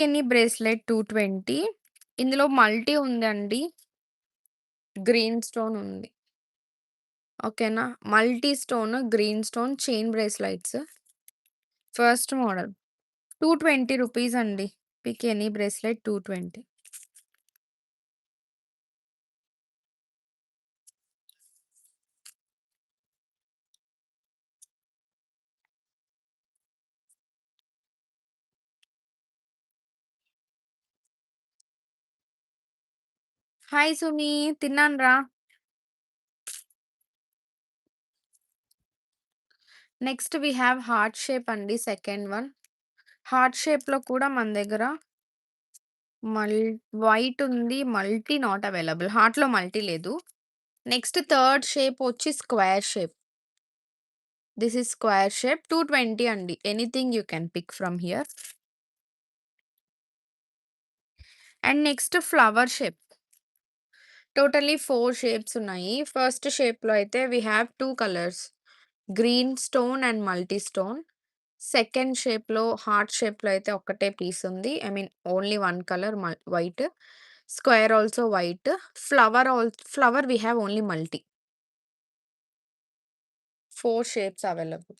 ఎన్ని బ్రేస్‌లెట్ 220 ఇందులో మల్టీ ఉందండి. గ్రీన్ స్టోన్ ఉంది. ఓకేనా. Multi stone, green stone chain bracelets. First model. 220 rupees అండి. Pick any bracelet 220. Hi Sumi. తిన్నానురా. Next we have heart shape అండి సెకండ్ వన్. హార్ట్ షేప్‌లో కూడా మన దగ్గర మల్ వైట్ ఉంది. Multi not available. హార్ట్‌లో మల్టీ లేదు. నెక్స్ట్ థర్డ్ షేప్ వచ్చి square shape. This is square shape 220 అండి. Anything you can pick from here. And next flower shape. Totally 4 షేప్స్ ఉన్నాయి. ఫస్ట్ షేప్‌లో అయితే we have 2 colours. Green stone and multi stone. Second షేప్‌లో heart షేప్‌లో అయితే ఒక్కటే పీస్ ఉంది. I mean only 1 colour white. Square also white. Flower we have only multi. 4 shapes available.